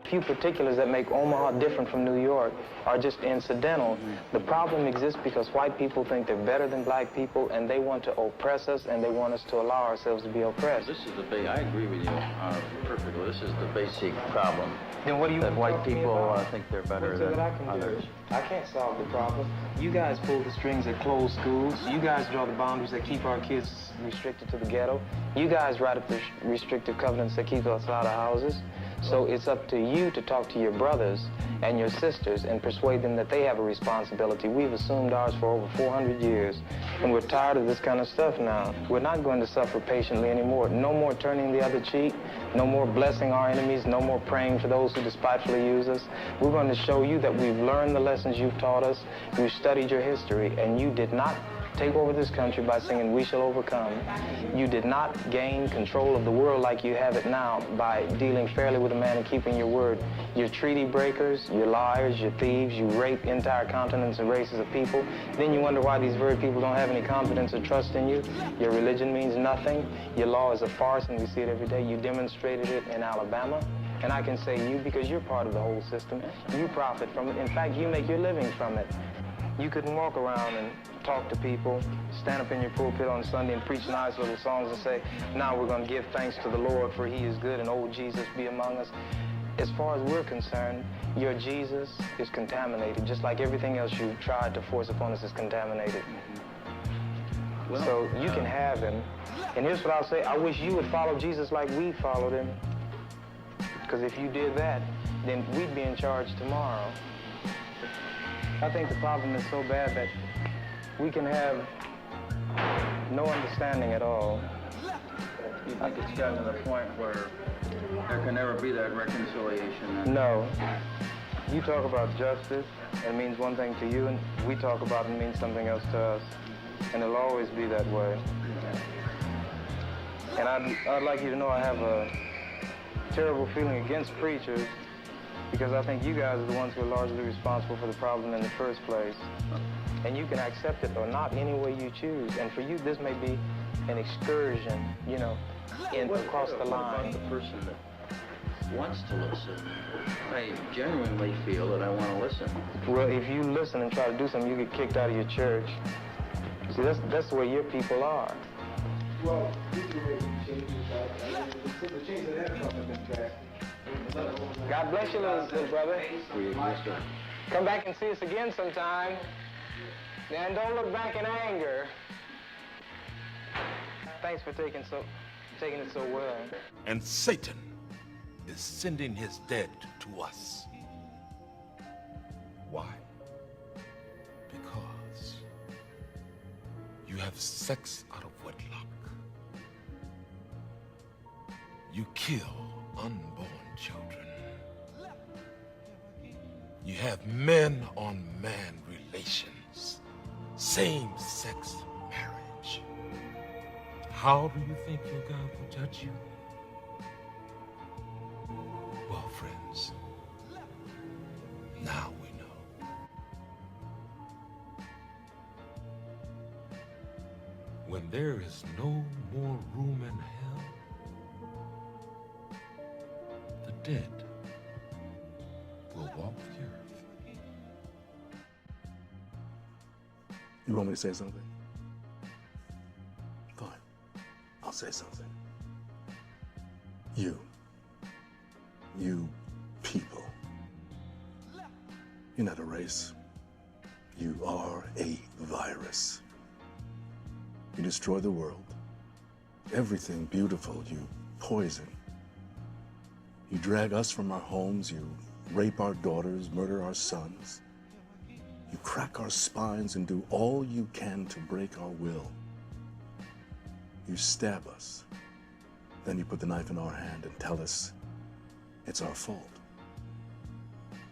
few particulars that make Omaha different from New York are just incidental. The problem exists because white people think they're better than black people, and they want to oppress us, and they want us to allow ourselves to be oppressed. This is I agree with you perfectly. This is the basic problem. Then what do you that white people think they're better than others? I can't solve the problem. You guys pull the strings that close schools. You guys draw the boundaries that keep our kids restricted to the ghetto. You guys write up the restrictive covenants that keep us out of houses. So it's up to you to talk to your brothers and your sisters and persuade them that they have a responsibility. We've assumed ours for over 400 years, and we're tired of this kind of stuff now. We're not going to suffer patiently anymore. No more turning the other cheek, no more blessing our enemies, no more praying for those who despitefully use us. We're going to show you that we've learned the lessons you've taught us. We've studied your history, and you did not take over this country by singing "We Shall Overcome." You did not gain control of the world like you have it now by dealing fairly with a man and keeping your word. You're treaty breakers, you're liars, you're thieves, you rape entire continents and races of people. Then you wonder why these very people don't have any confidence or trust in you. Your religion means nothing. Your law is a farce, and we see it every day. You demonstrated it in Alabama. And I can say you because you're part of the whole system. You profit from it. In fact, you make your living from it. You couldn't walk around and talk to people, stand up in your pulpit on Sunday and preach nice little songs and say, now we're going to give thanks to the Lord for he is good and old Jesus be among us. As far as we're concerned, your Jesus is contaminated, just like everything else you tried to force upon us is contaminated. Well, so you can have him. And here's what I'll say, I wish you would follow Jesus like we followed him. Because if you did that, then we'd be in charge tomorrow. I think the problem is so bad that we can have no understanding at all. You think it's gotten to the point where there can never be that reconciliation? No. You talk about justice, it means one thing to you, and we talk about it means something else to us. And it'll always be that way. And I'd like you to know I have a terrible feeling against preachers, because I think you guys are the ones who are largely responsible for the problem in the first place. And you can accept it or not any way you choose. And for you, this may be an excursion, you know, across the line. What about the person that wants to listen? I genuinely feel that I want to listen. Well, if you listen and try to do something, you get kicked out of your church. See, that's the way your people are. Well, this is the way you change it. The change that have come have been drastic. God bless you, little brother. Come back and see us again sometime. And don't look back in anger. Thanks for taking it so well. And Satan is sending his dead to us. Why? Because you have sex out of wedlock. You kill unborn children. You have men-on-man relations, same-sex marriage. How do you think your God will judge you? Well, friends, now we know. When there is no more room in hell, the dead will walk the earth. You want me to say something? Fine. I'll say something. You people. You're not a race. You are a virus. You destroy the world. Everything beautiful you poison. You drag us from our homes, you rape our daughters, murder our sons. You crack our spines and do all you can to break our will. You stab us. Then you put the knife in our hand and tell us it's our fault.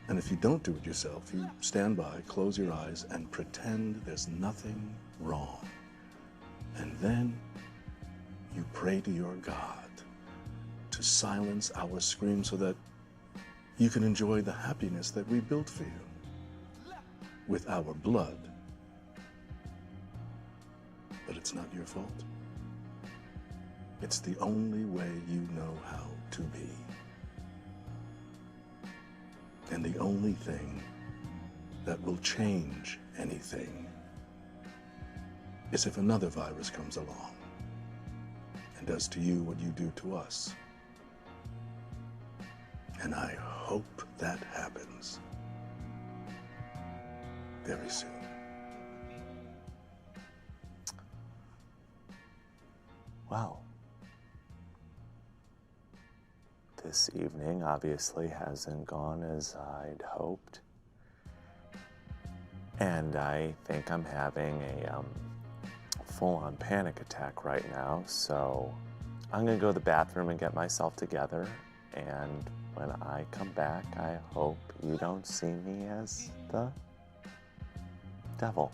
And if you don't do it yourself, you stand by, close your eyes, and pretend there's nothing wrong. And then you pray to your God to silence our screams so that you can enjoy the happiness that we built for you with our blood. But it's not your fault. It's the only way you know how to be. And the only thing that will change anything is if another virus comes along and does to you what you do to us. And I hope that happens very soon. Well, this evening obviously hasn't gone as I'd hoped. And I think I'm having a full-on panic attack right now, so I'm gonna go to the bathroom and get myself together, and when I come back, I hope you don't see me as the devil.